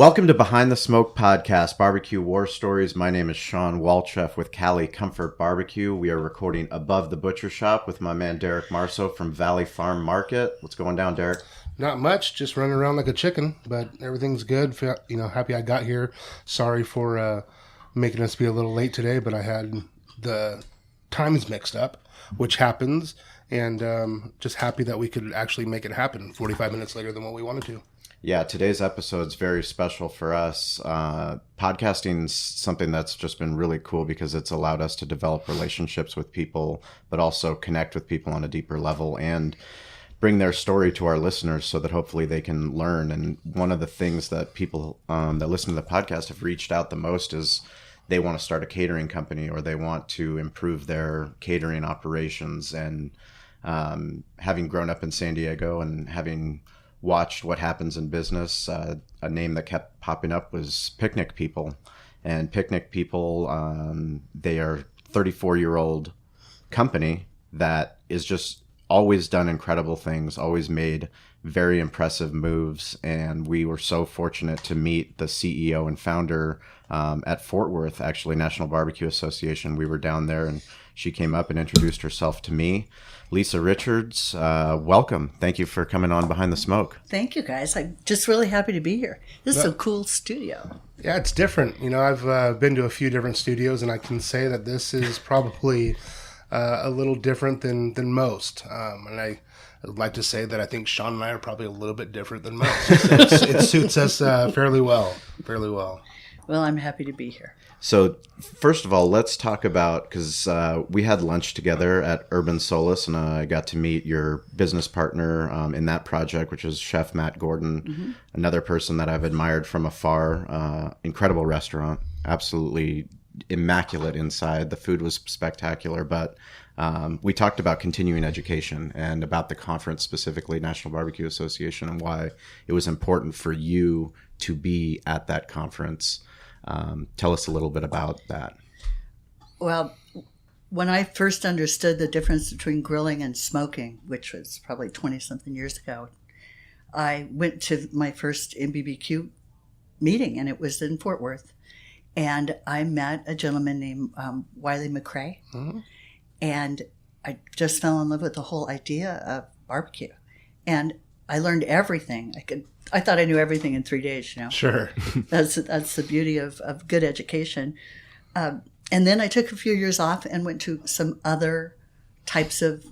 Welcome to Behind the Smoke Podcast, Barbecue War Stories. My name is Shawn Walchef with Cali Comfort Barbecue. We are recording above the butcher shop with my man Derek Marso from Valley Farm Market. What's going down, Derek? Not much, just running around like a chicken, but everything's good. Happy I got here. Sorry for making us be a little late today, but I had the times mixed up, which happens, and just happy that we could actually make it happen 45 minutes later than what we wanted to. Yeah, today's episode is very special for us. Podcasting is something that's just been really cool because it's allowed us to develop relationships with people, but also connect with people on a deeper level and bring their story to our listeners so that hopefully they can learn. And one of the things that people that listen to the podcast have reached out the most is they want to start a catering company or they want to improve their catering operations. And having grown up in San Diego and having watched what happens in business, a name that kept popping up was Picnic People. And Picnic People, they are 34-year-old company that is just always done incredible things, always made very impressive moves. And we were so fortunate to meet the CEO and founder at Fort Worth, actually, National Barbecue Association. We were down there and she came up and introduced herself to me. Lisa Richards, welcome. Thank you for coming on Behind the Smoke. Thank you, guys. I'm just really happy to be here. This is a cool studio. Yeah, it's different. You know, I've been to a few different studios, and I can say that this is probably a little different than most. And I would like to say that I think Shawn and I are probably a little bit different than most. It suits us fairly well. Well, I'm happy to be here. So first of all, let's talk about, because we had lunch together at Urban Solace, and I got to meet your business partner in that project, which is Chef Matt Gordon, another person that I've admired from afar. Incredible restaurant, absolutely immaculate inside. The food was spectacular, but we talked about continuing education and about the conference, specifically National Barbecue Association, and why it was important for you to be at that conference. Tell us a little bit about that. Well, when I first understood the difference between grilling and smoking, which was probably 20-something years ago, I went to my first MBBQ meeting, and it was in Fort Worth. And I met a gentleman named Wiley McCrae, and I just fell in love with the whole idea of barbecue. And I learned everything. I thought I knew everything in 3 days, you know. Sure. That's the beauty of good education. And then I took a few years off and went to some other types of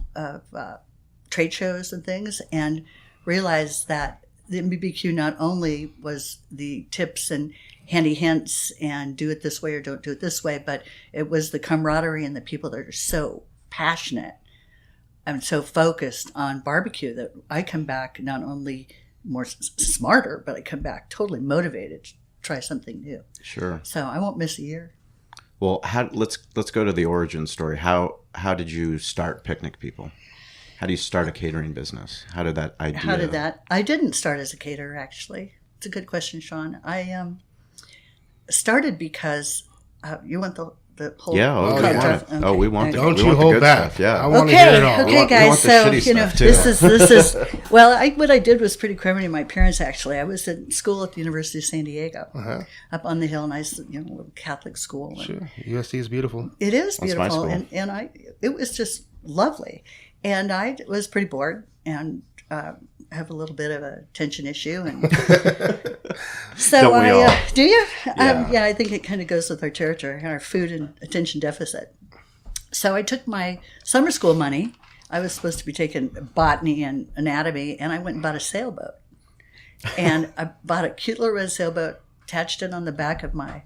trade shows and things, and realized that the MBBQ not only was the tips and handy hints and do it this way or don't do it this way, but it was the camaraderie and the people that are so passionate and so focused on barbecue that I come back not only more smarter, but I come back totally motivated to try something new. Sure. So I won't miss a year. Well, let's go to the origin story. How did you start Picnic People? How do you start a catering business? How did that idea? I didn't start as a caterer, actually. It's a good question, Shawn. I started because you want the whole... Yeah, we want it. Okay. Oh, we want the Don't we you want the hold good back. stuff. Yeah. I want to hear it all. Okay, guys. We want the So shitty stuff, too. this is well. What I did was pretty clever to my parents. Actually, I was in school at the University of San Diego, up on the hill, nice, little Catholic school. Sure. USC is beautiful. It is beautiful, school. and it was just lovely. And I was pretty bored and have a little bit of a attention issue, and so Don't we all? Do you? Yeah. I think it kind of goes with our territory, our food and attention deficit. So I took my summer school money. I was supposed to be taking botany and anatomy, and I went and bought a sailboat. And I bought a cute little red sailboat, attached it on the back of my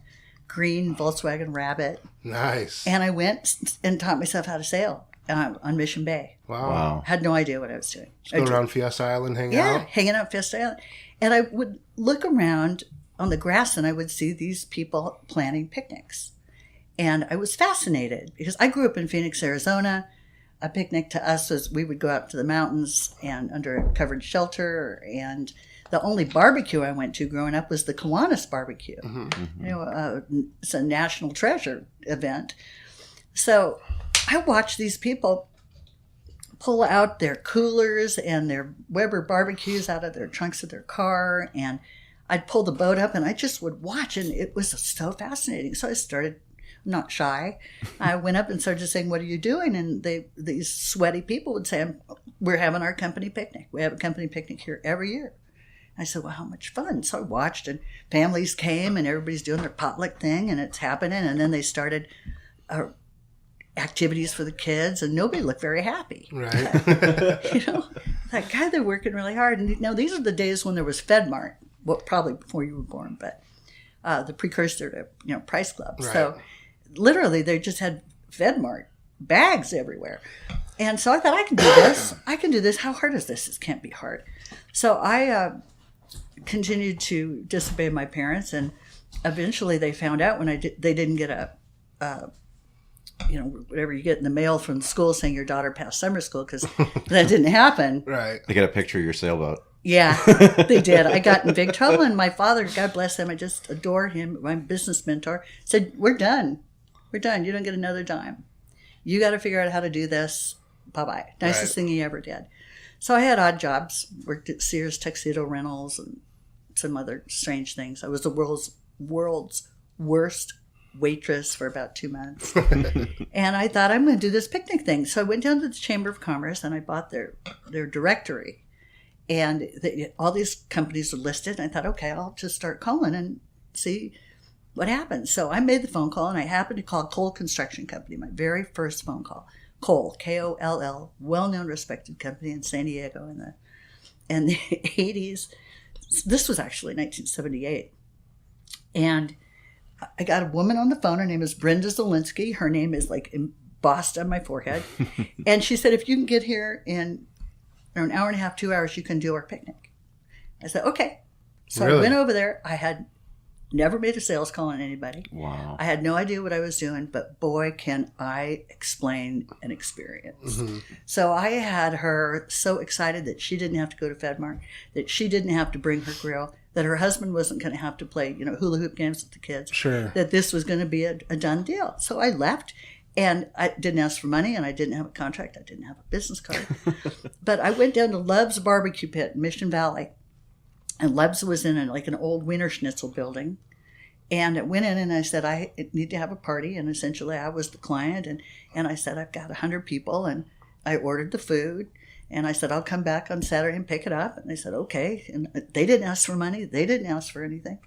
green Volkswagen Rabbit. Nice. And I went and taught myself how to sail on Mission Bay. Wow. Had no idea what I was doing. Just go around Fiesta Island, hang out. Yeah, hanging out Fiesta Island. And I would look around on the grass and I would see these people planning picnics. And I was fascinated because I grew up in Phoenix, Arizona. A picnic to us was we would go out to the mountains and under a covered shelter. And the only barbecue I went to growing up was the Kiwanis barbecue. It's a national treasure event. So I watched these people pull out their coolers and their Weber barbecues out of their trunks of their car, and I'd pull the boat up and I just would watch, and it was so fascinating. So I started, not shy. I went up and started saying, "What are you doing?" And these sweaty people would say, "We're having our company picnic. We have a company picnic here every year." I said, "Well, how much fun?" So I watched, and families came, and everybody's doing their potluck thing, and it's happening. And then they started activities for the kids, and nobody looked very happy. Right. That guy, they're working really hard. And these are the days when there was FedMart. Well, probably before you were born, but the precursor to Price Club. Right. So literally, they just had FedMart bags everywhere. And so I thought, I can do this. I can do this. How hard is this? This can't be hard. So I continued to disobey my parents, and eventually they found out when they didn't get whatever you get in the mail from school saying your daughter passed summer school, because that didn't happen. Right. They get a picture of your sailboat. Yeah, they did. I got in big trouble, and my father, God bless him, I just adore him, my business mentor, said, "We're done. We're done. You don't get another dime. You got to figure out how to do this. Bye-bye." Nicest thing he ever did. So I had odd jobs, worked at Sears Tuxedo Rentals and some other strange things. I was the world's worst waitress for about 2 months. And I thought, I'm going to do this picnic thing. So I went down to the Chamber of Commerce and I bought their directory. And all these companies are listed. And I thought, okay, I'll just start calling and see what happens. So I made the phone call, and I happened to call Cole Construction Company, my very first phone call. Cole, Koll, well-known, respected company in San Diego in the 80s. This was actually 1978. And I got a woman on the phone. Her name is Brenda Zielinski. Her name is like embossed on my forehead. And she said, "If you can get here in an hour and a half, 2 hours, you can do our picnic." I said, "Okay." So Really? I went over there. I had never made a sales call on anybody. Wow. I had no idea what I was doing, but boy, can I explain an experience. Mm-hmm. So I had her so excited that she didn't have to go to FedMart, that she didn't have to bring her grill, that her husband wasn't going to have to play, hula hoop games with the kids. Sure. That this was going to be a done deal. So I left, and I didn't ask for money, and I didn't have a contract. I didn't have a business card. But I went down to Love's Barbecue Pit in Mission Valley. And Love's was in an old Wiener Schnitzel building. And I went in and I said, I need to have a party. And essentially I was the client. And I said, I've got 100 people. And I ordered the food. And I said, I'll come back on Saturday and pick it up. And they said, okay. And they didn't ask for money. They didn't ask for anything.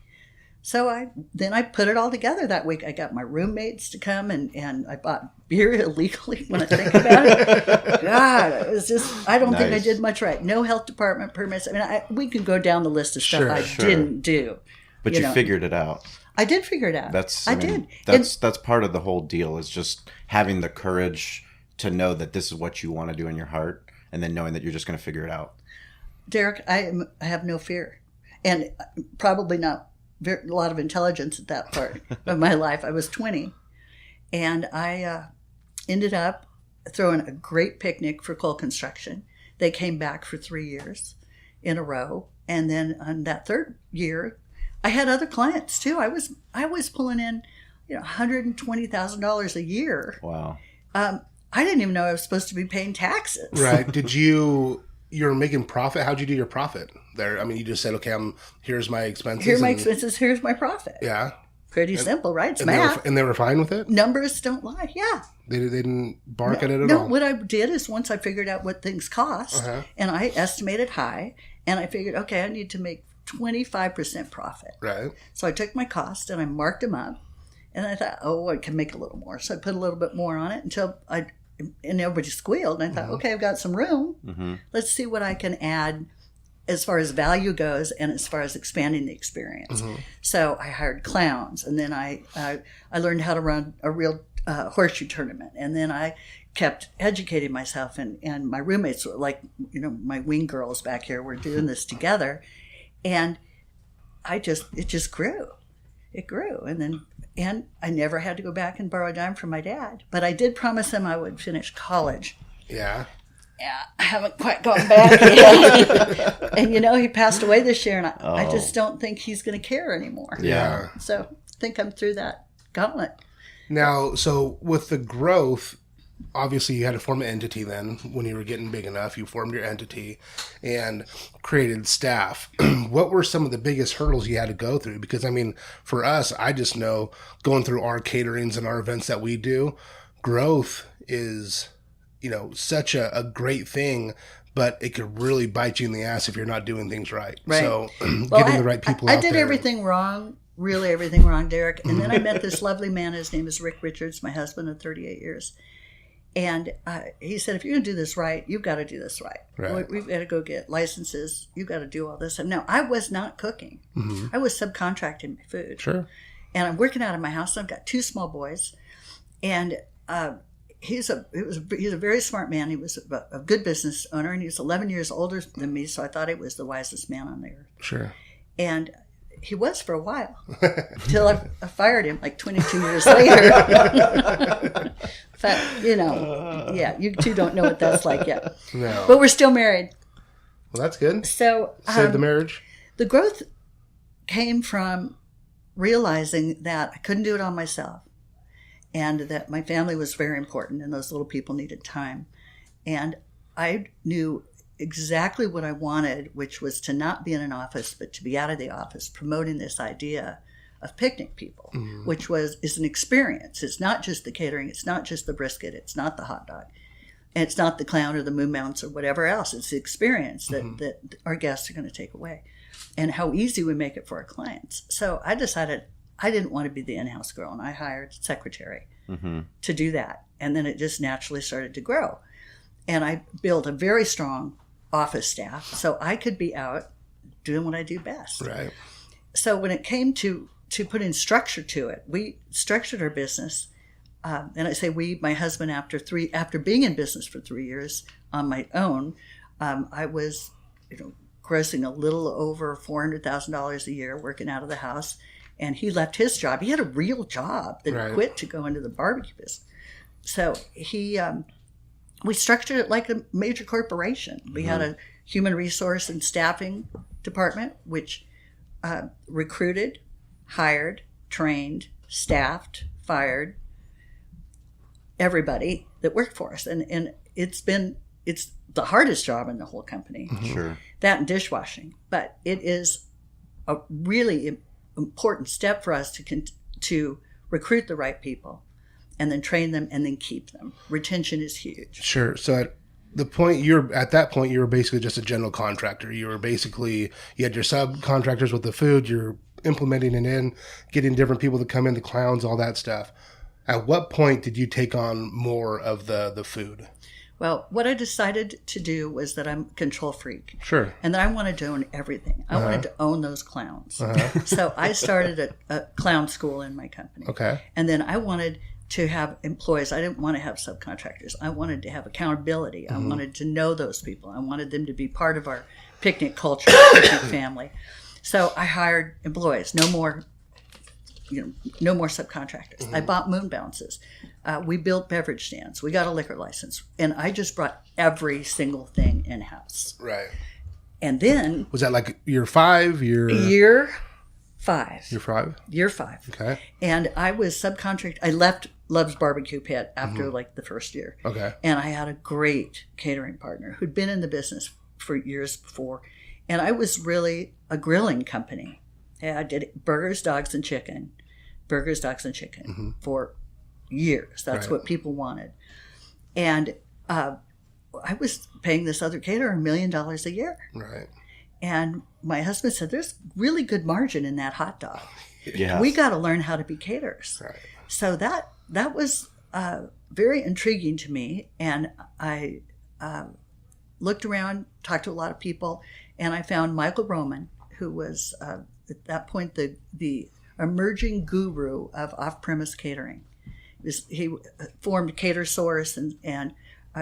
So I put it all together that week. I got my roommates to come, and I bought beer illegally when I think about it. God, it was just, I don't think I did much right. No health department permits. I mean, we could go down the list of stuff didn't do. But you figured it out. I did figure it out. I did. That's part of the whole deal, is just having the courage to know that this is what you want to do in your heart, and then knowing that you're just going to figure it out. Derek, I have no fear, and probably not a lot of intelligence at that part of my life. I was 20, and I ended up throwing a great picnic for Cole Construction. They came back for 3 years in a row, and then on that third year, I had other clients too. I was pulling in, $120,000 a year. Wow. I didn't even know I was supposed to be paying taxes. Right. You're making profit? How'd you do your profit there? I mean, you just said, okay, here's my expenses. Here's my expenses, here's my profit. Yeah. Pretty simple, right? It's and math. They were fine with it? Numbers don't lie, yeah. They didn't bark at it at all? No, what I did is once I figured out what things cost, and I estimated high, and I figured, okay, I need to make 25% profit. Right. So I took my cost and I marked them up, and I thought, I can make a little more. So I put a little bit more on it and everybody squealed. And I thought, okay, I've got some room. Mm-hmm. Let's see what I can add as far as value goes and as far as expanding the experience. Mm-hmm. So I hired clowns, and then I learned how to run a real horseshoe tournament. And then I kept educating myself, and my roommates were like, my wing girls back here were doing this together. And it just grew. It grew. And I never had to go back and borrow a dime from my dad. But I did promise him I would finish college. Yeah. Yeah, I haven't quite gone back yet. And he passed away this year, and I just don't think he's going to care anymore. Yeah. So I think I'm through that gauntlet. Now, so with the growth, obviously you had to form an entity then when you were getting big enough. You formed your entity and created staff. What were some of the biggest hurdles you had to go through? Because, I mean, for us, I just know going through our caterings and our events that we do, growth is, such a great thing, but it could really bite you in the ass if you're not doing things right. So getting the right people out there. I did everything wrong. Really everything wrong, Derek. And then I met this lovely man. His name is Rick Richards, my husband of 38 years. And he said, if you're going to do this right, you've got to do this right. We've got to go get licenses. You've got to do all this. And no, I was not cooking. I was subcontracting my food. Sure. And I'm working out of my house. I've got 2 small boys. And he's a very smart man. He was a good business owner. And he was 11 years older than me. So I thought he was the wisest man on the earth. Sure. And he was for a while, till I fired him like 22 years later. But, you two don't know what that's like yet. No. But we're still married. Well, that's good. So Save the marriage. The growth came from realizing that I couldn't do it on myself, and that my family was very important, and those little people needed time. And I knew exactly what I wanted, which was to not be in an office, but to be out of the office, promoting this idea of picnic people, which is an experience. It's not just the catering. It's not just the brisket. It's not the hot dog. And it's not the clown or the moon mounts or whatever else. It's the experience that our guests are going to take away, and how easy we make it for our clients. So I decided I didn't want to be the in-house girl, and I hired a secretary to do that. And then it just naturally started to grow. And I built a very strong office staff so I could be out doing what I do best. Right. So when it came to putting structure to it, we structured our business. And I say we, my husband, after being in business for 3 years on my own, I was, grossing a little over $400,000 a year working out of the house. And he left his job. He had a real job that he quit to go into the barbecue business. So we structured it like a major corporation. We had a human resource and staffing department, which recruited, hired, trained, staffed, fired everybody that worked for us. And it's the hardest job in the whole company. Sure. That and dishwashing. But it is a really important step for us to recruit the right people, and then train them, and then keep them. Retention is huge. Sure. So at that point, you were basically just a general contractor. You had your subcontractors with the food. You're implementing it in, getting different people to come in, the clowns, all that stuff. At what point did you take on more of the food? Well, what I decided to do was that I'm a control freak. Sure. And that I wanted to own everything. I wanted to own those clowns. So I started a clown school in my company. Okay. And then I wanted to have employees. I didn't want to have subcontractors. I wanted to have accountability. I wanted to know those people. I wanted them to be part of our picnic culture, picnic family. So I hired employees. No more subcontractors. I bought moon bounces. We built beverage stands. We got a liquor license. And I just brought every single thing in-house. Right. And then... Was that like year 5? Year 5. Year 5? Year 5. Okay. And I was subcontract. I left Love's Barbecue Pit after like the first year. Okay. And I had a great catering partner who'd been in the business for years before. And I was really a grilling company. I did burgers, dogs, and chicken. For years. That's what people wanted. And I was paying this other caterer $1 million a year. Right. And my husband said, there's really good margin in that hot dog. Yes. We got to learn how to be caterers. Right. So that was very intriguing to me. And I looked around, talked to a lot of people, and I found Michael Roman, who was at that point the emerging guru of off-premise catering. He formed CaterSource, and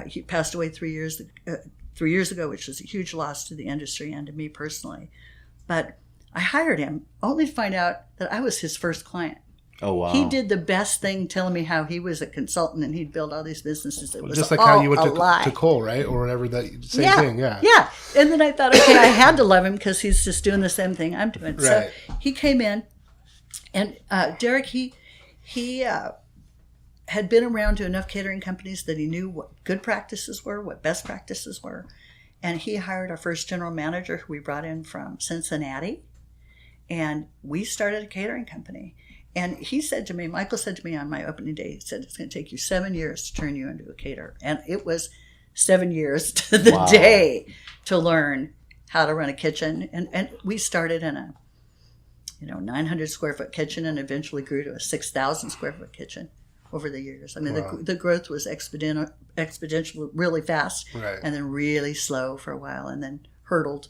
he passed away 3 years ago, which was a huge loss to the industry and to me personally. But I hired him only to find out that I was his first client. Oh, wow. He did the best thing, telling me how he was a consultant and he'd build all these businesses. It was just like all how you went to to Cole, right? Or whatever, that same thing, yeah. Yeah. And then I thought, okay, I had to love him because he's just doing the same thing I'm doing. Right. So he came in, and Derek, he had been around to enough catering companies that he knew what good practices were, what best practices were. And he hired our first general manager, who we brought in from Cincinnati. And we started a catering company. And he said to me, Michael said to me on my opening day, he said, it's going to take you 7 years to turn you into a caterer. And it was 7 years to the day to learn how to run a kitchen. And we started in a 900 square foot kitchen and eventually grew to a 6,000 square foot kitchen over the years. I mean, the growth was exponential, really fast, and then really slow for a while, and then hurtled,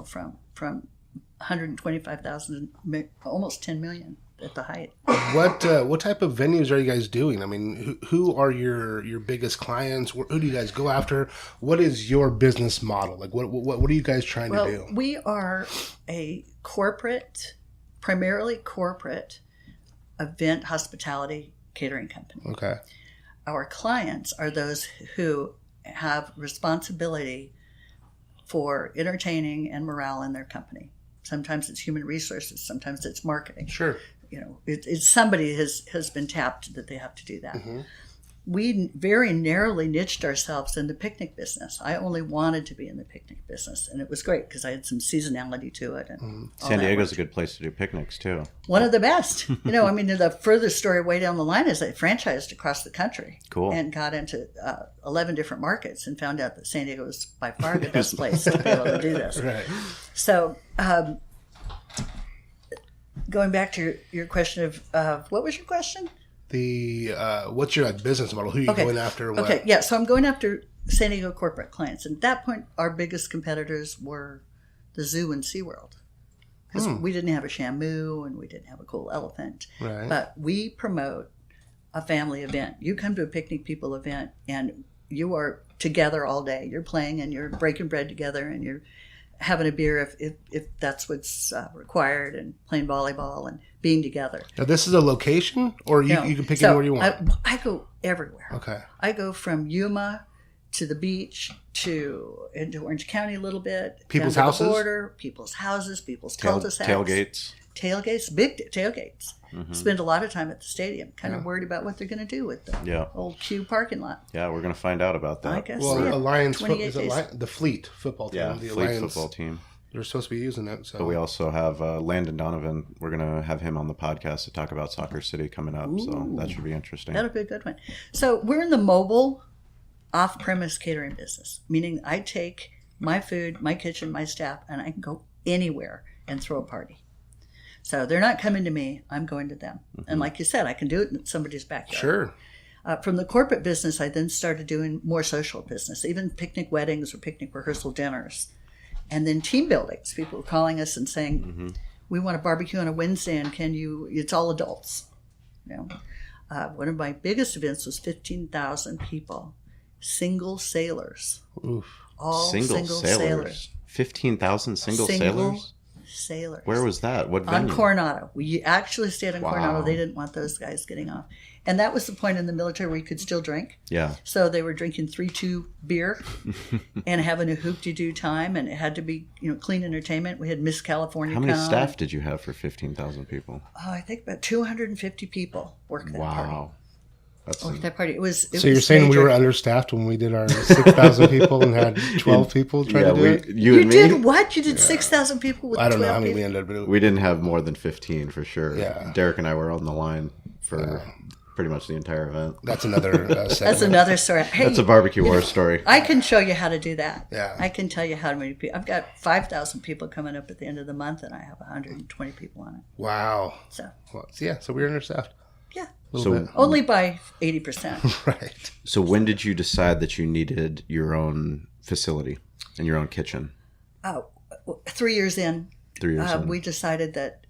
from 125,000 to almost 10 million at the height. What type of venues are you guys doing? I mean, who are your biggest clients? Who do you guys go after? What is your business model? Like, what are you guys trying to do? We are a primarily corporate event hospitality catering company. Okay. Our clients are those who have responsibility for entertaining and morale in their company. Sometimes it's human resources. Sometimes it's marketing. Sure. It's somebody has been tapped that they have to do that. Mm-hmm. We very narrowly niched ourselves in the picnic business. I only wanted to be in the picnic business, and it was great because I had some seasonality to it. And San Diego's a good place to do picnics too. One of the best. The furthest story way down the line is I franchised across the country. Cool. And got into 11 different markets and found out that San Diego was by far the best place to be able to do this. Right. So, going back to your question of what was your question? What's your business model? Who are you going after? What? Okay, yeah. So I'm going after San Diego corporate clients. And at that point, our biggest competitors were the zoo and SeaWorld. Because we didn't have a Shamu and we didn't have a cool elephant. Right. But we promote a family event. You come to a Picnic People event and you are together all day. You're playing and you're breaking bread together and you're having a beer if that's what's required, and playing volleyball and being together. Now, this is a location, or you can pick anywhere you want? I go everywhere. Okay. I go from Yuma to the beach into Orange County a little bit. People's down to houses? The border, people's houses, people's cul-de-sacs. Tailgates, big tailgates. Mm-hmm. Spend a lot of time at the stadium, kind of worried about what they're going to do with the old Q parking lot. Yeah, we're going to find out about that. I guess. Well, Alliance is the Fleet football team. Yeah, the Fleet Alliance football team. They're supposed to be using it. So. But we also have Landon Donovan. We're going to have him on the podcast to talk about Soccer City coming up. Ooh. So that should be interesting. That'll be a good one. So we're in the mobile, off-premise catering business, meaning I take my food, my kitchen, my staff, and I can go anywhere and throw a party. So they're not coming to me, I'm going to them. Mm-hmm. And like you said, I can do it in somebody's backyard. Sure. From the corporate business, I then started doing more social business, even picnic weddings or picnic rehearsal dinners. And then team buildings. People were calling us and saying, we want to barbecue on a Wednesday, and it's all adults. One of my biggest events was 15,000 people, single sailors. Oof. All single sailors. 15,000 single sailors? Sailors. Where was that? What venue? On Coronado. We actually stayed on Coronado. They didn't want those guys getting off. And that was the point in the military where you could still drink. Yeah. So they were drinking 3-2 beer and having a hoop-de-doo time, and it had to be, clean entertainment. We had Miss California How many staff did you have for 15,000 people? Oh, I think about 250 people worked that party. Wow. That party. It was you're saying major. We were understaffed when we did our 6,000 people and had 12 people trying to do it? You did what? You did 6,000 people with 12 people? I don't know how many we ended up doing. We didn't have more than 15 for sure. Yeah. Derek and I were on the line for pretty much the entire event. That's another segment. That's another story. Hey, that's a barbecue war story. I can show you how to do that. Yeah. I can tell you how many people. I've got 5,000 people coming up at the end of the month, and I have 120 people on it. Wow. So we're understaffed. Yeah. So only by 80%. Right. So when did you decide that you needed your own facility and your own kitchen? 3 years in. 3 years in. We decided that,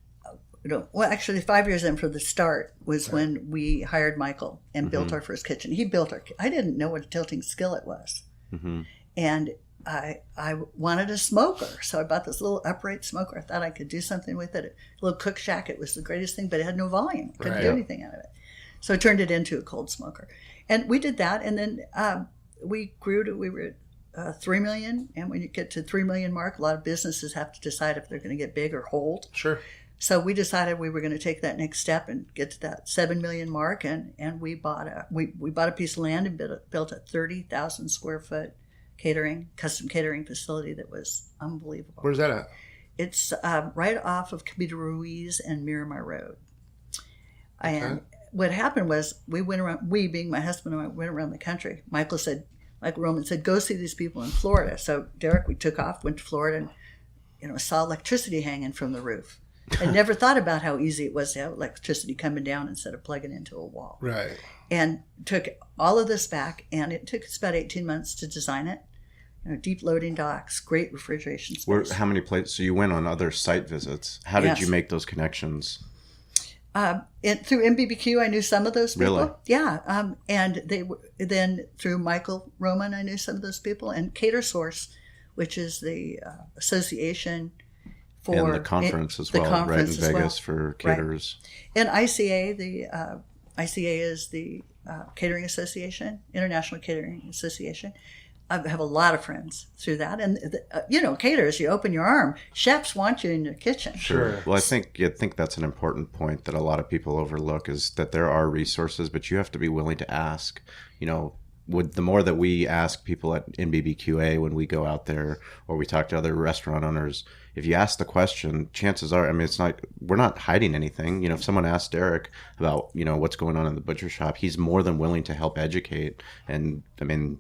actually 5 years in from the start was when we hired Michael and built our first kitchen. He built I didn't know what a tilting skillet was. Mm-hmm. And I wanted a smoker, so I bought this little upright smoker. I thought I could do something with it. A little cook shack. It was the greatest thing, but it had no volume. I couldn't do anything out of it. So I turned it into a cold smoker. And we did that, and then we grew to, we were at 3 million, and when you get to 3 million mark, a lot of businesses have to decide if they're going to get big or hold. Sure. So we decided we were going to take that next step and get to that 7 million mark, and we bought a piece of land and built a 30,000 square foot custom catering facility that was unbelievable. Where's that at? It's right off of Camino Ruiz and Miramar Road. And what happened was we being my husband and I went around the country. Michael Roman said, go see these people in Florida. So Derek, we took off, went to Florida, and saw electricity hanging from the roof. I never thought about how easy it was to have electricity coming down instead of plugging into a wall. Right. And took all of this back, and it took us about 18 months to design it. Deep loading docks, great refrigeration space. How many places? So you went on other site visits. How did you make those connections? Through MBBQ, I knew some of those people. Really? Yeah. And then through Michael Roman, I knew some of those people. And Cater Source, which is the association for... And the conference as well, right, in Vegas for caterers. Right. And ICA, ICA is the Catering Association, International Catering Association. I have a lot of friends through that. And, caterers, you open your arm. Chefs want you in your kitchen. Sure. Well, I think that's an important point that a lot of people overlook is that there are resources, but you have to be willing to ask. The more that we ask people at NBBQA when we go out there or we talk to other restaurant owners, if you ask the question, chances are, we're not hiding anything. If someone asks Derek about, what's going on in the butcher shop, he's more than willing to help educate. And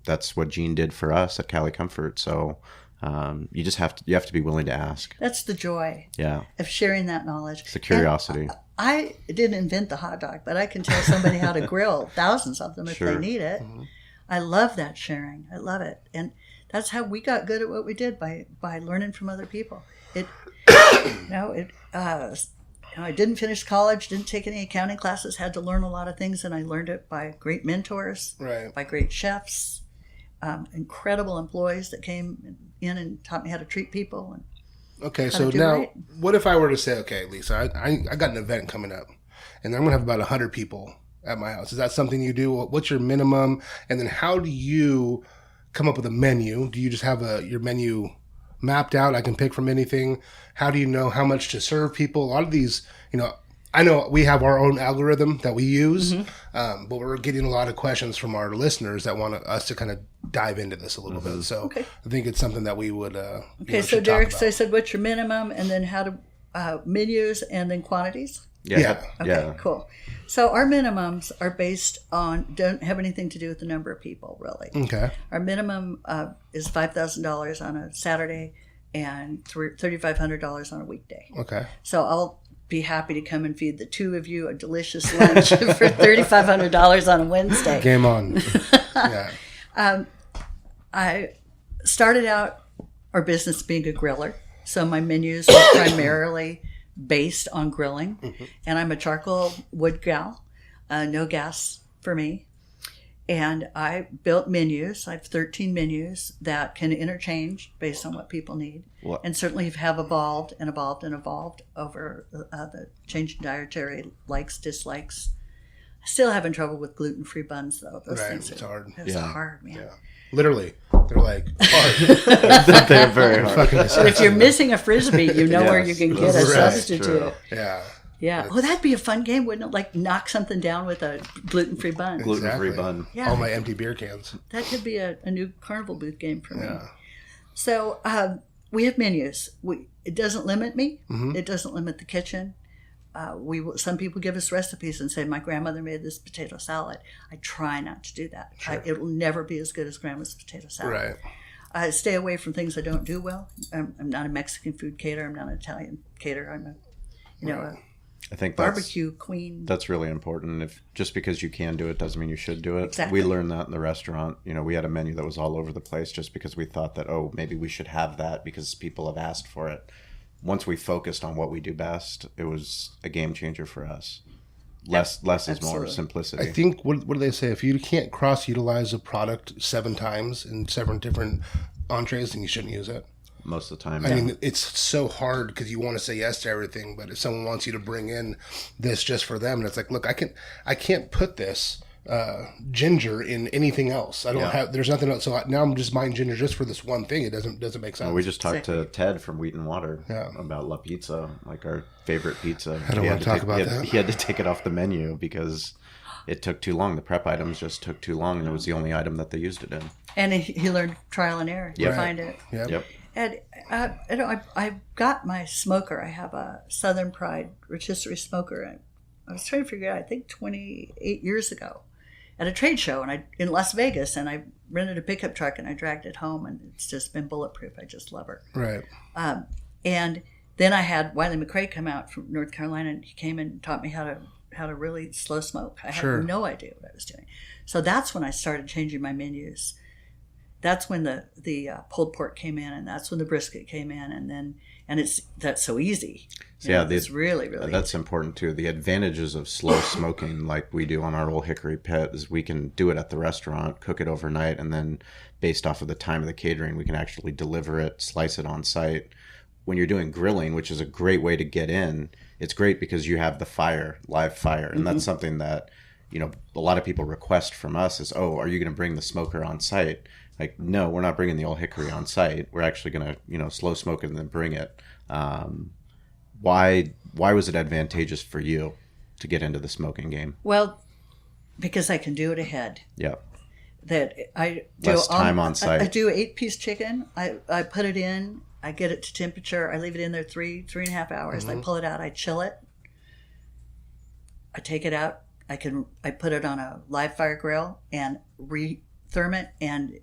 that's what Gene did for us at Cali Comfort. So you have to be willing to ask. That's the joy of sharing that knowledge. It's the curiosity. And I didn't invent the hot dog, but I can tell somebody how to grill thousands of them if they need it. Mm-hmm. I love that sharing. I love it. And that's how we got good at what we did, by learning from other people. I didn't finish college, didn't take any accounting classes, had to learn a lot of things, and I learned it by great mentors, by great chefs, incredible employees that came in and taught me how to treat people. Okay, so now, what if I were to say, okay, Lisa, I got an event coming up, and I'm going to have about 100 people at my house. Is that something you do? What's your minimum? And then how do you come up with a menu? Do you just have your menu mapped out? I can pick from anything. How do you know how much to serve people? A lot of these, I know we have our own algorithm that we use, but we're getting a lot of questions from our listeners that want us to kind of dive into this a little bit. So I think it's something that we would. So Derek, so I said, what's your minimum? And then how to menus and then quantities? Yeah. Okay, cool. So our minimums are don't have anything to do with the number of people, really. Okay. Our minimum is $5,000 on a Saturday and $3,500 on a weekday. Okay. So I'll be happy to come and feed the two of you a delicious lunch for $3,500 on a Wednesday. Game on. Yeah. I started out our business being a griller, so my menus were primarily based on grilling, and I'm a charcoal wood gal, no gas for me. And I built menus. I have 13 menus that can interchange based on what people need, and certainly have evolved over the changing dietary likes, dislikes. I still having trouble with gluten-free buns, though. Those things it's hard. It's hard, man. Yeah. Literally, they're like hard. They're very hard. But if you're missing a Frisbee, you know where you can get a substitute. True. Yeah. Yeah. Well, that'd be a fun game, wouldn't it? Like knock something down with a gluten-free bun. Gluten-free bun. Yeah. All my empty beer cans. That could be a new carnival booth game for me. So we have menus. It doesn't limit me. It doesn't limit the kitchen. Some people give us recipes and say, my grandmother made this potato salad. I try not to do that. Sure. It will never be as good as grandma's potato salad. Right. I stay away from things I don't do well. I'm not a Mexican food caterer. I'm not an Italian caterer. I'm I think barbecue queen. That's really important. Just because you can do it doesn't mean you should do it. Exactly. We learned that in the restaurant. We had a menu that was all over the place just because we thought that, maybe we should have that because people have asked for it. Once we focused on what we do best, it was a game changer for us. Less is more, simplicity. I think, what do they say? If you can't cross-utilize a product 7 times in 7 different entrees, then you shouldn't use it. Most of the time. I mean, it's so hard because you want to say yes to everything, but if someone wants you to bring in this just for them, and it's like, look, I can't put this ginger in anything else. I don't have. There's nothing else. So now I'm just buying ginger just for this one thing. It doesn't make sense. Well, we just talked to Ted from Wheat and Water about La Pizza, like our favorite pizza. I don't want to talk about that. He had to take it off the menu because it took too long. The prep items just took too long, and it was the only item that they used it in. And he learned trial and error to find it. Yep. And I've got my smoker. I have a Southern Pride rotisserie smoker, and I was trying to figure out, I think 28 years ago, at a trade show in Las Vegas, and I rented a pickup truck and I dragged it home, and it's just been bulletproof. I just love her. Right. And then I had Wiley McRae come out from North Carolina, and he came and taught me how to really slow smoke. I had no idea what I was doing. So that's when I started changing my menus. That's when the pulled pork came in, and that's when the brisket came in, and that's so easy. It's really that's important too. The advantages of slow smoking, like we do on our Old Hickory pit, is we can do it at the restaurant, cook it overnight, and then based off of the time of the catering, we can actually deliver it, slice it on site. When you're doing grilling, which is a great way to get in, it's great because you have the live fire, and that's something that a lot of people request from us is, are you going to bring the smoker on site? Like, no, we're not bringing the Old Hickory on site. We're actually going to, slow smoke it and then bring it. Why was it advantageous for you to get into the smoking game? Well, because I can do it ahead. Yeah. That I do less time on site. I do 8-piece chicken. I put it in. I get it to temperature. I leave it in there 3.5 hours. I pull it out. I chill it. I take it out. I put it on a live fire grill and re-therm it, and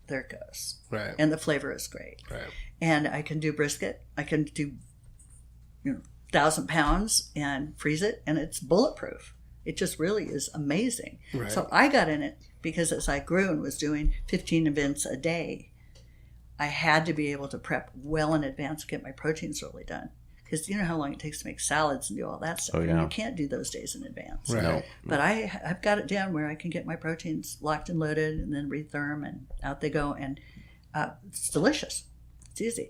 there it goes. Right. And the flavor is great. Right. And I can do brisket. I can do 1,000 pounds and freeze it, and it's bulletproof. It just really is amazing. Right. So I got in it because as I grew and was doing 15 events a day, I had to be able to prep well in advance to get my proteins really done. Because you know how long it takes to make salads and do all that stuff. You can't do those days in advance. Right. No. But I've got it down where I can get my proteins locked and loaded and then re-therm, and out they go. And it's delicious. It's easy.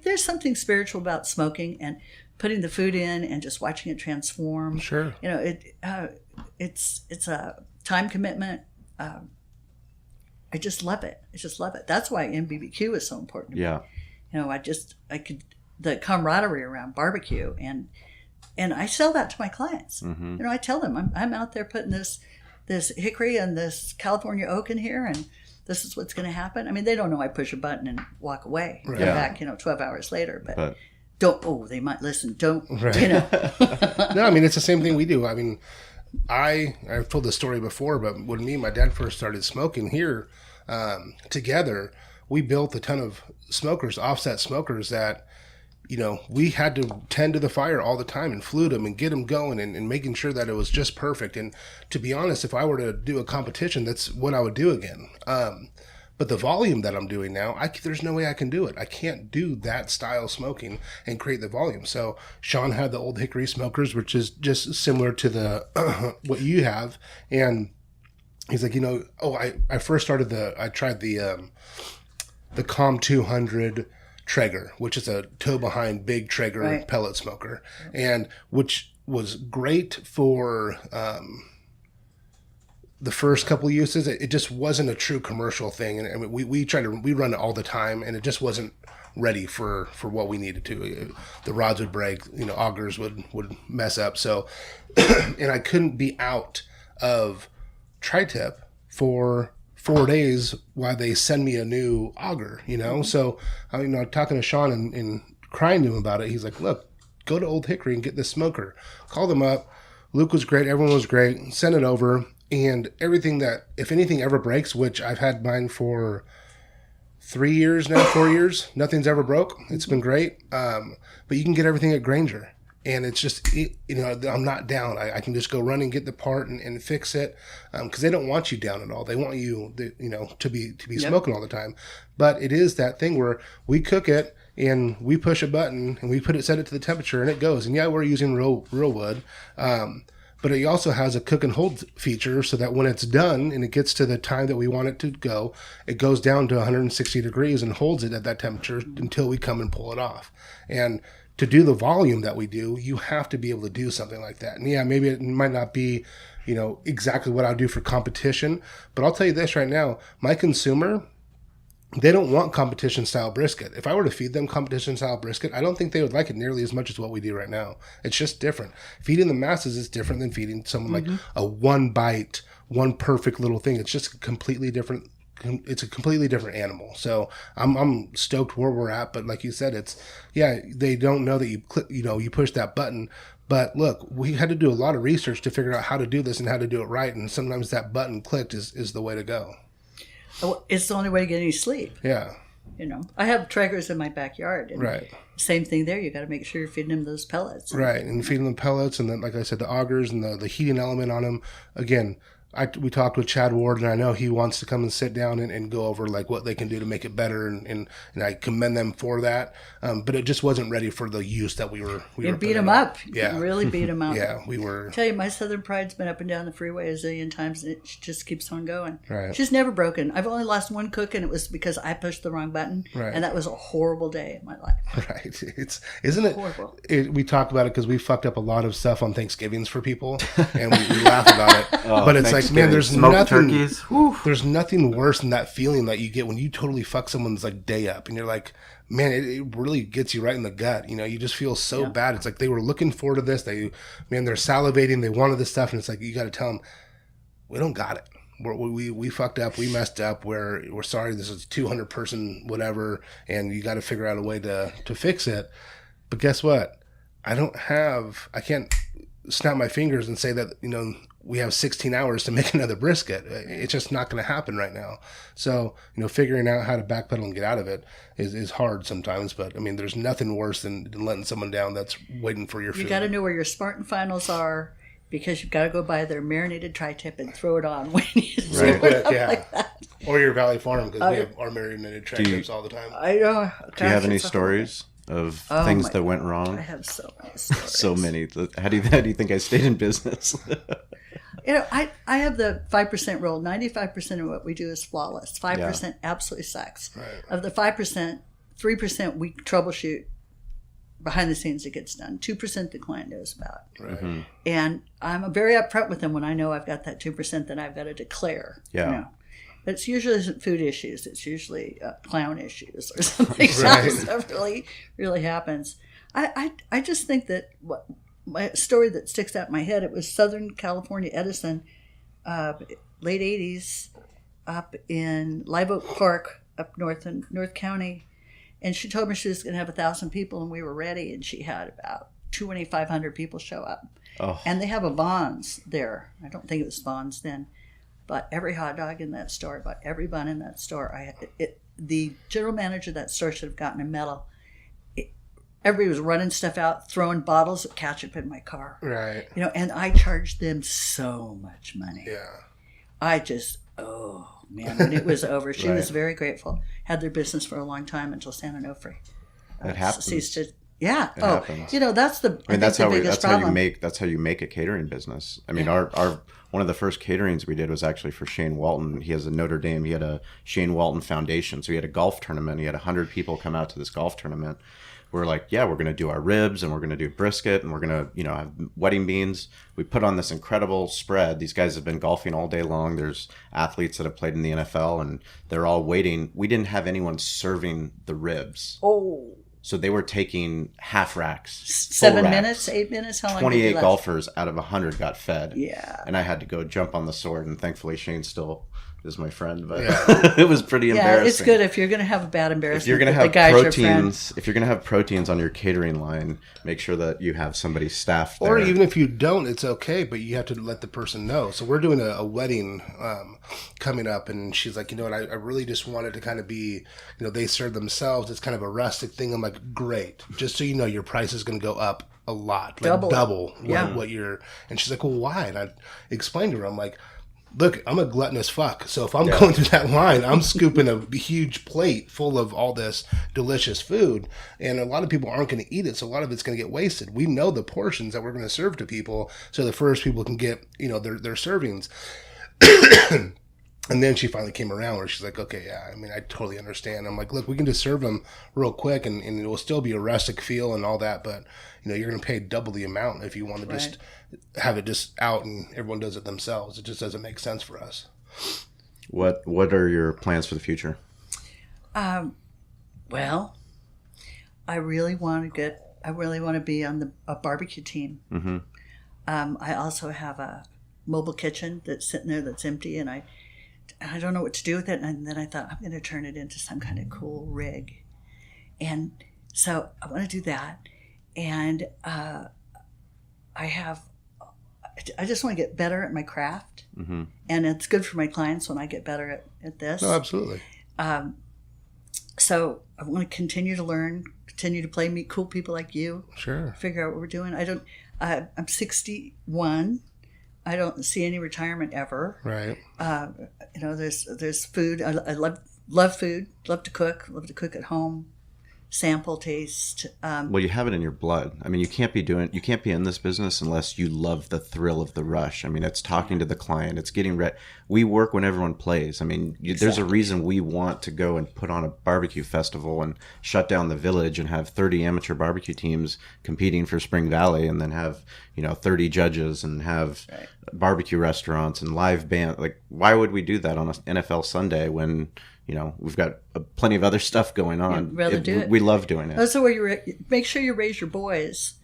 There's something spiritual about smoking and putting the food in and just watching it transform. Sure. It's a time commitment. I just love it. That's why MBBQ is so important to me. The camaraderie around barbecue, and I sell that to my clients. Mm-hmm. I tell them I'm out there putting this hickory and this California oak in here, and this is what's going to happen. I mean, they don't know I push a button and walk away, come back, 12 hours later, but they might listen. Don't, right. No, I mean, it's the same thing we do. I mean, I've told this story before, but when me and my dad first started smoking here together, we built a ton of smokers, offset smokers that, we had to tend to the fire all the time and flute them and get them going and making sure that it was just perfect. And to be honest, if I were to do a competition, that's what I would do again. But the volume that I'm doing now, there's no way I can do it. I can't do that style smoking and create the volume. So Shawn had the Old Hickory smokers, which is just similar to the what you have. And he's like, I first started I tried the Com 200 Traeger, which is a toe behind big Traeger pellet smoker, and which was great for the first couple of uses. It just wasn't a true commercial thing, and I mean, we run it all the time, and it just wasn't ready for what we needed to. The rods would break, augers would mess up. So, and I couldn't be out of tri-tip for 4 days while they send me a new auger, So, talking to Shawn and crying to him about it, he's like, look, go to Old Hickory and get this smoker. Call them up. Luke was great. Everyone was great. Send it over. And everything that, if anything ever breaks, which I've had mine for 3 years now, 4 years, nothing's ever broke. It's been great. But you can get everything at Granger. And it's just, I'm not down. I can just go run and get the part and fix it, because they don't want you down at all. They want you, to be smoking all the time. But it is that thing where we cook it and we push a button and we set it to the temperature and it goes. And yeah, we're using real wood, but it also has a cook and hold feature so that when it's done and it gets to the time that we want it to go, it goes down to 160 degrees and holds it at that temperature until we come and pull it off. And to do the volume that we do, you have to be able to do something like that. And yeah, maybe it might not be exactly what I would do for competition. But I'll tell you this right now, my consumer, they don't want competition style brisket. If I were to feed them competition style brisket, I don't think they would like it nearly as much as what we do right now. It's just different. Feeding the masses is different than feeding someone like a one bite, one perfect little thing. It's just completely different. It's a completely different animal. So I'm stoked where we're at. But like you said, they don't know that you push that button. But look, we had to do a lot of research to figure out how to do this and how to do it right. And sometimes that button clicked is the way to go. It's the only way to get any sleep. Yeah. I have Traegers in my backyard. And right. Same thing there. You got to make sure you're feeding them those pellets. Right. And feeding them pellets. And then, like I said, the augers and the heating element on them. Again, we talked with Chad Ward, and I know he wants to come and sit down and go over like what they can do to make it better, and I commend them for that. But it just wasn't ready for the use that we were. You beat them up. Yeah, you really beat them up. Yeah, we were. I tell you, my Southern Pride's been up and down the freeway a zillion times, and it just keeps on going. Right. She's never broken. I've only lost one cook, and it was because I pushed the wrong button, right. And that was a horrible day in my life. Right. Isn't it horrible? We talk about it because we fucked up a lot of stuff on Thanksgivings for people, and we laugh about it. But it's like, man, there's nothing. Turkeys. There's nothing worse than that feeling that you get when you totally fuck someone's like day up, and you're like, man, it really gets you right in the gut. You just feel so bad. It's like they were looking forward to this. They're salivating. They wanted this stuff, and it's like you got to tell them, we don't got it. We fucked up. We messed up. We're sorry. This is a 200 person whatever, and you got to figure out a way to fix it. But guess what? I can't snap my fingers and say that we have 16 hours to make another brisket. It's just not going to happen right now. So, figuring out how to backpedal and get out of it is hard sometimes. But, I mean, there's nothing worse than letting someone down that's waiting for your food. You got to know where your Spartan finals are, because you've got to go buy their marinated tri-tip and throw it on when you like that. Or your Valley Farm, because we have our marinated tri-tips all the time. I know. Do you have any stories of things that went wrong? I have so many stories. So many. How do you think I stayed in business? I have the 5% rule. 95% of what we do is flawless. 5% absolutely sucks. Right. Of the 5%, 3% we troubleshoot behind the scenes. It gets done. 2% the client knows about. Right. Mm-hmm. And I'm very upfront with them when I know I've got that 2% that I've got to declare. Yeah. But it's usually isn't food issues. It's usually clown issues or something else that really happens. I just think that my story that sticks out in my head, it was Southern California Edison, late 80s, up in Live Oak Park, up north in North County. And she told me she was going to have 1,000 people, and we were ready. And she had about 2,500 people show up. Oh. And they have a Vons there. I don't think it was Vons then. But every hot dog in that store, about every bun in that store. The general manager of that store should have gotten a medal. Everybody was running stuff out, throwing bottles of ketchup in my car. Right. And I charged them so much money. Yeah. I just, when it was over, she was very grateful. Had their business for a long time until San Onofre. That happens. Ceased to, It happens. That's the that's the biggest problem. That's how you make a catering business. I mean, our one of the first caterings we did was actually for Shane Walton. He has a Notre Dame. He had a Shane Walton Foundation. So he had a golf tournament. He had 100 people come out to this golf tournament. We're like, we're going to do our ribs, and we're going to do brisket, and we're going to, have wedding beans. We put on this incredible spread. These guys have been golfing all day long. There's athletes that have played in the NFL, and they're all waiting. We didn't have anyone serving the ribs. Oh. So they were taking half racks. 7 minutes, 8 minutes? How long? 28 golfers out of 100 got fed. Yeah. And I had to go jump on the sword, and thankfully Shane still is my friend, but it was pretty embarrassing. Yeah, it's good if you're going to have a bad embarrassment. If you're going to have proteins on your catering line, make sure that you have somebody staffed there. Or even if you don't, it's okay, but you have to let the person know. So we're doing a wedding coming up, and she's like, I really just wanted to kind of be, they serve themselves. It's kind of a rustic thing. I'm like, great. Just so you know, your price is going to go up a lot, like double what you're. And she's like, well, why? And I explained to her, I'm like, look, I'm a gluttonous fuck. So if I'm going through that line, I'm scooping a huge plate full of all this delicious food. And a lot of people aren't going to eat it. So a lot of it's going to get wasted. We know the portions that we're going to serve to people. So the first people can get, their servings. And then she finally came around where she's like, okay, yeah, I mean, I totally understand. I'm like, look, we can just serve them real quick and it will still be a rustic feel and all that. But, you're going to pay double the amount if you want to just have it just out and everyone does it themselves. It just doesn't make sense for us. What are your plans for the future? Well, I really want to be on a barbecue team. Mm-hmm. I also have a mobile kitchen that's sitting there that's empty, and I don't know what to do with it. And then I thought, I'm going to turn it into some kind of cool rig. And so I want to do that. And I just want to get better at my craft. Mm-hmm. And it's good for my clients when I get better at this. No, absolutely. So I want to continue to learn, continue to play, meet cool people like you. Sure. Figure out what we're doing. I'm 61. I don't see any retirement ever. Right. There's food. I love food. Love to cook at home. Sample, taste. Well, you have it in your blood. I mean, you can't be in this business unless you love the thrill of the rush. I mean, it's talking to the client. It's getting ready. We work when everyone plays. I mean, there's a reason we want to go and put on a barbecue festival and shut down the village and have 30 amateur barbecue teams competing for Spring Valley, and then have 30 judges and have barbecue restaurants and live band. Like, why would we do that on an NFL Sunday when we've got plenty of other stuff going on? You'd rather do it. We love doing it. Also, where make sure you raise your boys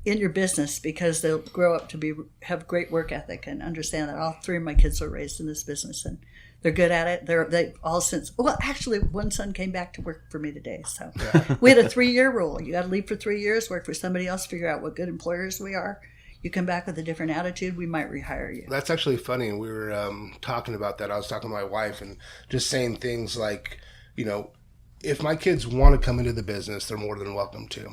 in your business, because they'll grow up to have great work ethic and understand that all three of my kids were raised in this business and they're good at it. They all since, well, actually one son came back to work for me today. So we had a 3-year rule. You got to leave for 3 years, work for somebody else, figure out what good employers we are. You come back with a different attitude, we might rehire you. That's actually funny. We were talking about that. I was talking to my wife and just saying things like, if my kids want to come into the business, they're more than welcome to.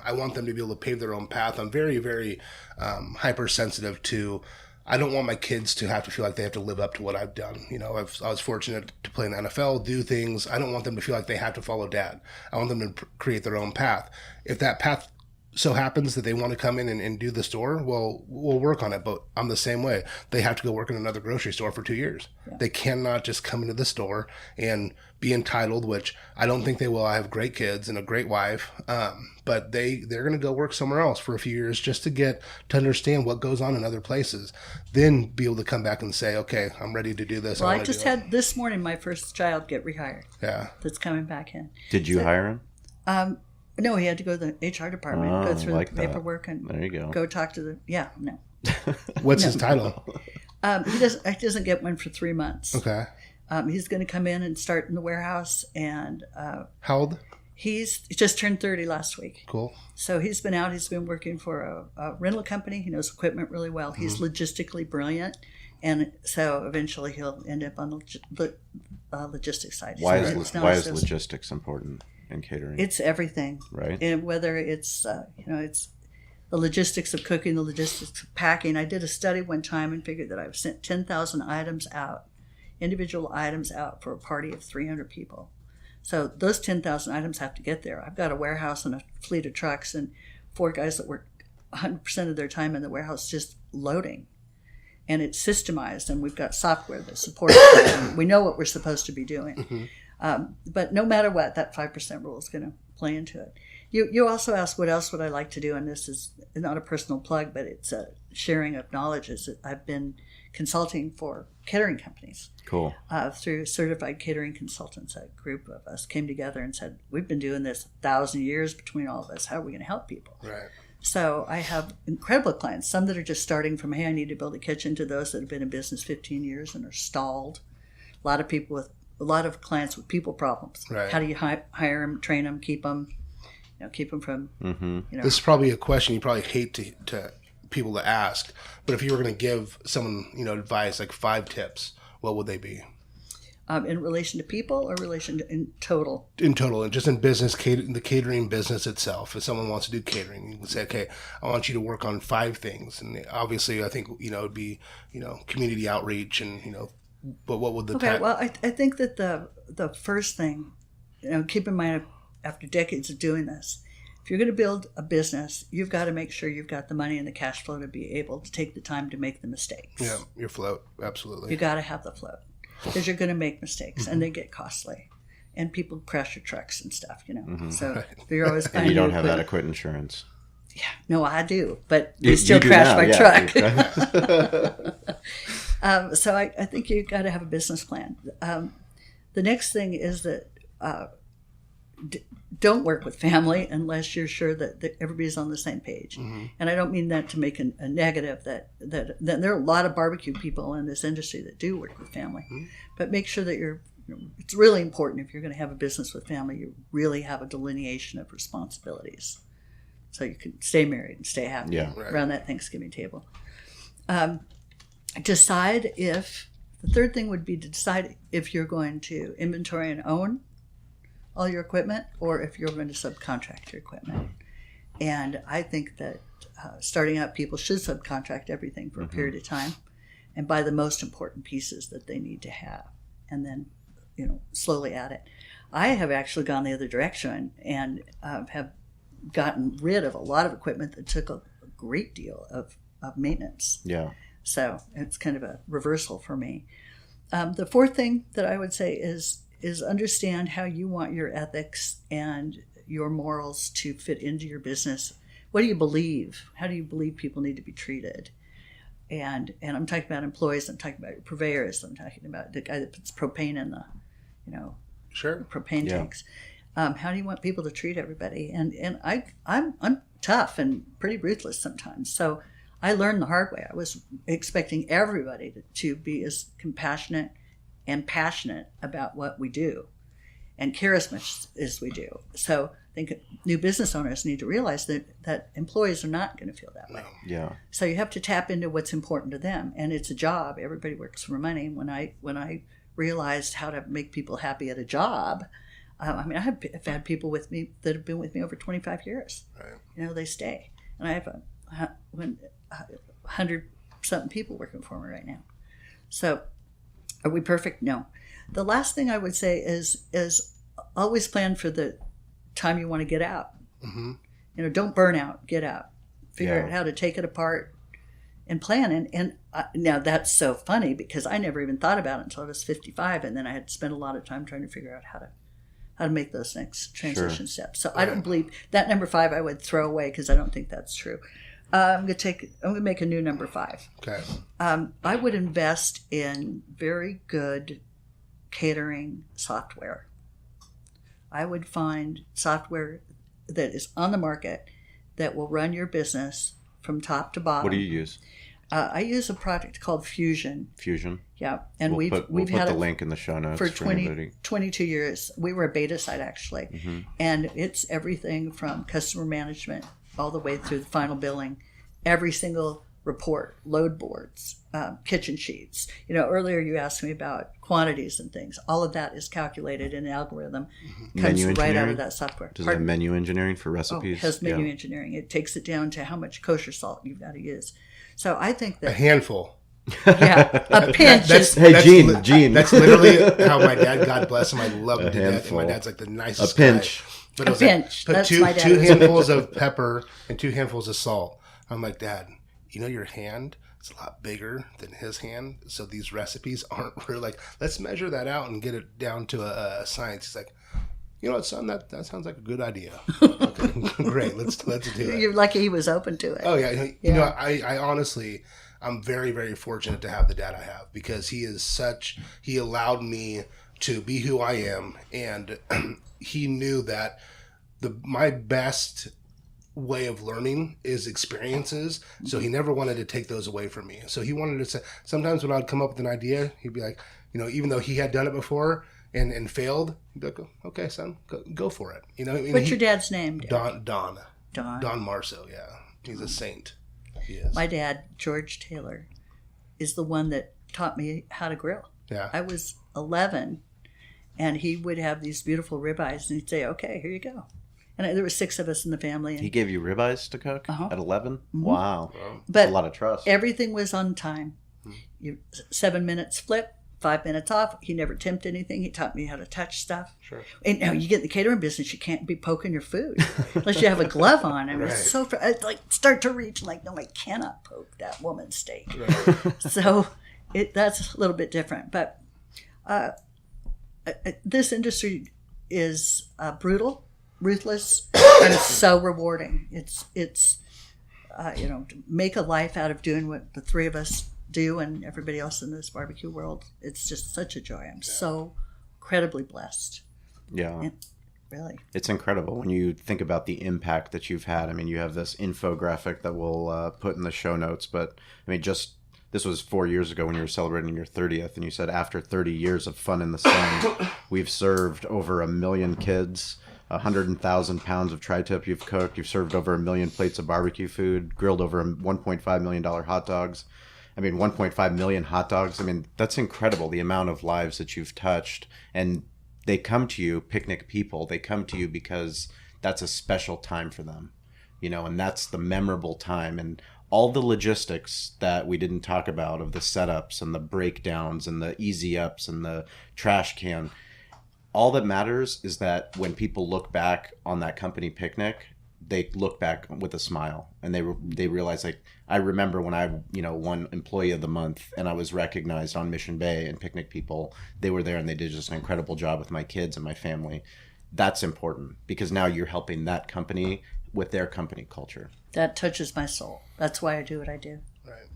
I want them to be able to pave their own path. I'm very, very hypersensitive to, I don't want my kids to have to feel like they have to live up to what I've done. I was fortunate to play in the NFL, do things. I don't want them to feel like they have to follow dad. I want them to create their own path. If that path so happens that they want to come in and do the store, well, we'll work on it. But I'm the same way. They have to go work in another grocery store for 2 years. Yeah. They cannot just come into the store and be entitled, which I don't think they will. I have great kids and a great wife. But they're going to go work somewhere else for a few years just to understand what goes on in other places. Then be able to come back and say, okay, I'm ready to do this. Well, I just had this morning my first child get rehired. Yeah. That's coming back in. Did you hire him? No, he had to go to the HR department, go through the paperwork, and there you go talk to the. Yeah, no. What's his title? He doesn't get one for 3 months. Okay. He's going to come in and start in the warehouse. And how old? He just turned 30 last week. Cool. So he's been out. He's been working for a rental company. He knows equipment really well. Mm-hmm. He's logistically brilliant, and so eventually he'll end up on the logistics side. Why is logistics important in catering? It's everything, right? And whether it's it's the logistics of cooking, the logistics of packing. I did a study one time and figured that I've sent 10,000 items out, individual items out for a party of 300 people. So those 10,000 items have to get there. I've got a warehouse and a fleet of trucks and 4 guys that work 100% of their time in the warehouse just loading. And it's systemized, and we've got software that supports it. We know what we're supposed to be doing. Mm-hmm. But no matter what, that 5% rule is going to play into it. You also asked what else would I like to do, and this is not a personal plug, but it's a sharing of knowledge. I've been consulting for catering companies. Cool. Through Certified Catering Consultants. A group of us came together and said, we've been doing this 1,000 years between all of us. How are we going to help people? Right. So I have incredible clients, some that are just starting from, hey, I need to build a kitchen, to those that have been in business 15 years and are stalled. A lot of clients with people problems. Right. How do you hire them, train them, keep them from, This is probably a question you probably hate to people to ask, but if you were going to give someone, advice, like 5 tips, what would they be? In relation to people or in total? In total, and just in business, the catering business itself. If someone wants to do catering, you can say, okay, I want you to work on 5 things. And obviously, I think, it'd be, community outreach and, but what would the Well, I think that the first thing, keep in mind, after decades of doing this, if you're going to build a business, you've got to make sure you've got the money and the cash flow to be able to take the time to make the mistakes. Yeah, your float, absolutely. You got to have the float. because you're going to make mistakes and they get costly. And people crash your trucks and stuff, So you're always And finding you don't new have equipment. adequate insurance. Yeah, no, I do, but You- they still you do crash now, my yeah. truck. So I think you got to have a business plan. The next thing is that don't work with family unless you're sure that everybody's on the same page. And I don't mean that to make a negative. That there are a lot of barbecue people in this industry that do work with family, but make sure that it's really important if you're going to have a business with family, you really have a delineation of responsibilities, so you can stay married and stay happy around that Thanksgiving table. Decide if the third thing would be to decide if you're going to inventory and own all your equipment or if you're going to subcontract your equipment. And I think that starting out, people should subcontract everything for a period of time and buy the most important pieces that they need to have, and then slowly add it. I have actually gone the other direction and have gotten rid of a lot of equipment that took a great deal of maintenance. Yeah. So it's kind of a reversal for me. The fourth thing that I would say is understand how you want your ethics and your morals to fit into your business. What do you believe? How do you believe people need to be treated? And I'm talking about employees. I'm talking about your purveyors. I'm talking about the guy that puts propane in the, propane tanks. How do you want people to treat everybody? And I'm tough and pretty ruthless sometimes. So I learned the hard way. I was expecting everybody to be as compassionate and passionate about what we do and care as much as we do. So I think new business owners need to realize that employees are not going to feel that way. Yeah. So you have to tap into what's important to them, and it's a job. Everybody works for money. When I realized how to make people happy at a job, I've had people with me that have been with me over 25 years. Right. They stay, and I have 100-something people working for me right now. So, are we perfect? No. The last thing I would say is always plan for the time you want to get out. Don't burn out. Get out. Figure out how to take it apart and plan. And now that's so funny because I never even thought about it until I was 55, and then I had to spend a lot of time trying to figure out how to make those next transition steps. So I don't believe that number 5 I would throw away because I don't think that's true. I'm going to make a new number 5. Okay. I would invest in very good catering software. I would find software that is on the market that will run your business from top to bottom. What do you use? I use a product called Fusion. Fusion? Yeah. And we've put had the it link in the show notes for anybody. 22 years. We were a beta site, actually. And it's everything from customer management all the way through the final billing, every single report, load boards, kitchen sheets. Earlier you asked me about quantities and things. All of that is calculated in an algorithm. Comes right out of that software. Does it have menu engineering for recipes? It has menu engineering. It takes it down to how much kosher salt you've got to use. So I think that a handful. Yeah, a pinch. Gene. That's literally how my dad, God bless him, I love him to death. My dad's like the nicest A pinch. guy. But A pinch. Put That's two my dad. handfuls of pepper and 2 handfuls of salt. I'm like, Dad, your hand is a lot bigger than his hand, so these recipes aren't really let's measure that out and get it down to a science. He's like, what, son, that sounds like a good idea. Okay, great, let's do it. You're lucky he was open to it. Oh yeah, I honestly, I'm very, very fortunate to have the dad I have because he allowed me to be who I am, and he knew that my best way of learning is experiences, so he never wanted to take those away from me. So he wanted to say, sometimes when I'd come up with an idea, he'd be like, even though he had done it before and failed, he'd be like, okay, son, go for it. What's your dad's name? Don Marso. Yeah, he's a saint. He is. My dad, George Taylor, is the one that taught me how to grill. Yeah. I was 11, and he would have these beautiful ribeyes, and he'd say, okay, here you go. And there were 6 of us in the family. And He gave you ribeyes to cook at 11? Mm-hmm. Wow. But that's a lot of trust. Everything was on time. 7 minutes flip, 5 minutes off. He never temped anything. He taught me how to touch stuff. Sure. And now you get in the catering business, you can't be poking your food unless you have a glove on. And it's so I'd start to reach no, I cannot poke that woman's steak. Right. So that's a little bit different. But This industry is brutal, ruthless, and it's so rewarding. It's to make a life out of doing what the three of us do and everybody else in this barbecue world. It's just such a joy. I'm so incredibly blessed. Yeah. Really. It's incredible when you think about the impact that you've had. I mean, you have this infographic that we'll put in the show notes, but I mean, this was 4 years ago when you were celebrating your 30th, and you said after 30 years of fun in the sun, we've served over 1 million kids, 100,000 pounds of tri-tip you've cooked, you've served over 1 million plates of barbecue food, grilled over $1.5 million hot dogs. I mean, 1.5 million hot dogs. I mean, that's incredible, the amount of lives that you've touched. And they come to you, picnic people, they come to you because that's a special time for them, and that's the memorable time. And all the logistics that we didn't talk about of the setups and the breakdowns and the easy ups and the trash can, all that matters is that when people look back on that company picnic, they look back with a smile and they realize, like, I remember when I won Employee of the Month and I was recognized on Mission Bay, and Picnic People, they were there and they did just an incredible job with my kids and my family. That's important because now you're helping that company with their company culture. That touches my soul. That's why I do what I do. Right.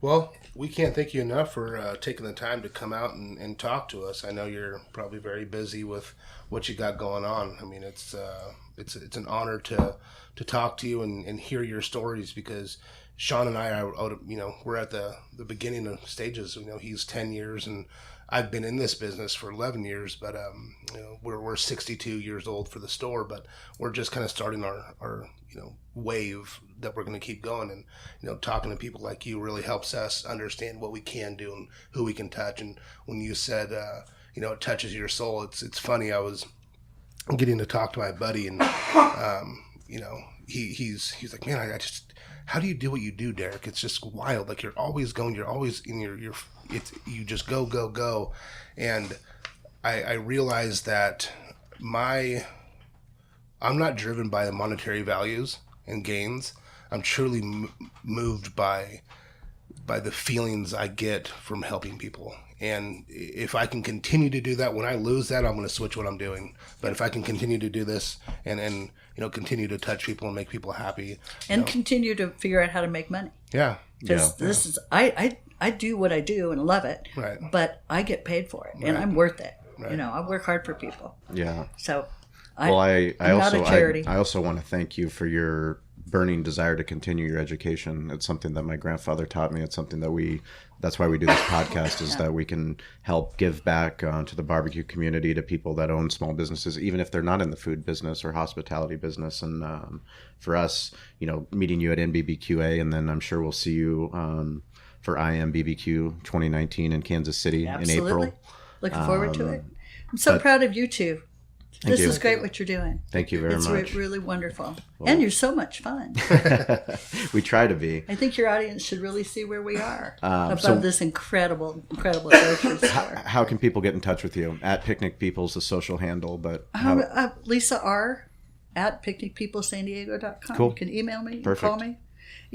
Well, we can't thank you enough for taking the time to come out and talk to us. I know you're probably very busy with what you got going on. I mean, it's an honor to talk to you and hear your stories, because Shawn and I are we're at the beginning of stages. He's 10 years and I've been in this business for 11 years, but we're 62 years old for the store, but we're just kind of starting our wave that we're going to keep going. And talking to people like you really helps us understand what we can do and who we can touch. And when you said it touches your soul, it's funny. I was getting to talk to my buddy, and he's like, man, I just, how do you do what you do, Derek? It's just wild. Like, you're always going, you're always in you just go. And I realized that I'm not driven by the monetary values and gains. I'm truly moved by the feelings I get from helping people. And if I can continue to do that, when I lose that, I'm going to switch what I'm doing. But if I can continue to do this and continue to touch people and make people happy. And continue to figure out how to make money. Yeah. Because this is, I do what I do and love it. Right. But I get paid for it. And I'm worth it. Right. I work hard for people. Yeah. So I'm not a charity. I also want to thank you for your burning desire to continue your education. It's something that my grandfather taught me. It's something that's why we do this podcast, is that we can help give back to the barbecue community, to people that own small businesses, even if they're not in the food business or hospitality business. And for us, meeting you at NBBQA, and then I'm sure we'll see you for IMBBQ 2019 in Kansas City in April. Looking forward to it. I'm so proud of you two. This is great what you're doing. Thank you very much. It's really wonderful. Well, and you're so much fun. We try to be. I think your audience should really see where we are above this incredible grocery store. How can people get in touch with you? At Picnic People's the social handle, but... Lisa R. at picnicpeoplesandiego.com. Cool. You can email me, Perfect. Call me.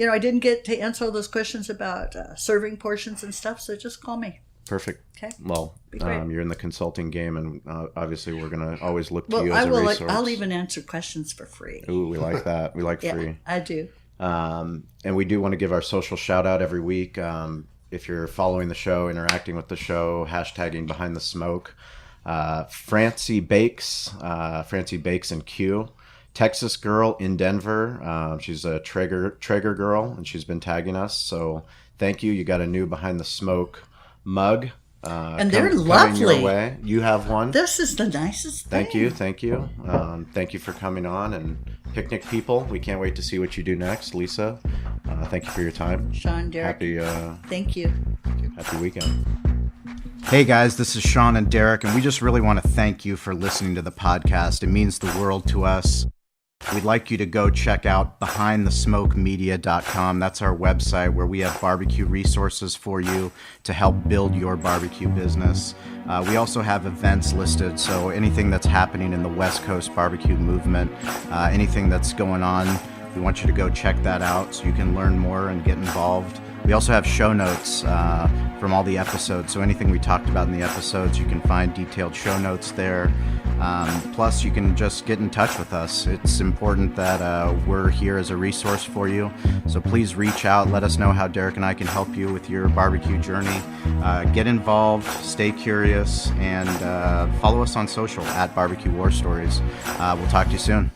I didn't get to answer all those questions about serving portions and stuff, so just call me. Perfect. Okay. Well, you're in the consulting game, and obviously we're going to always look to you as a resource. I'll even answer questions for free. Ooh, we like that. We like free. I do. And we do want to give our social shout out every week. If you're following the show, interacting with the show, hashtagging Behind the Smoke. Francie Bakes and Q. Texas girl in Denver. She's a Traeger girl, and she's been tagging us. So thank you. You got a new Behind the Smoke mug, and they're lovely. Your way. You have one. This is the nicest thing. Thank you. Thank you for coming on. And Picnic People, we can't wait to see what you do next. Lisa, thank you for your time. Shawn, Derek, thank you. Happy weekend. Hey guys, this is Shawn and Derek, and we just really want to thank you for listening to the podcast. It means the world to us. We'd like you to go check out BehindTheSmokeMedia.com. That's our website where we have barbecue resources for you to help build your barbecue business. We also have events listed, so anything that's happening in the West Coast barbecue movement, anything that's going on, we want you to go check that out so you can learn more and get involved. We also have show notes from all the episodes. So anything we talked about in the episodes, you can find detailed show notes there. Plus, you can just get in touch with us. It's important that we're here as a resource for you. So please reach out. Let us know how Derek and I can help you with your barbecue journey. Get involved, stay curious, and follow us on social at Barbecue War Stories. We'll talk to you soon.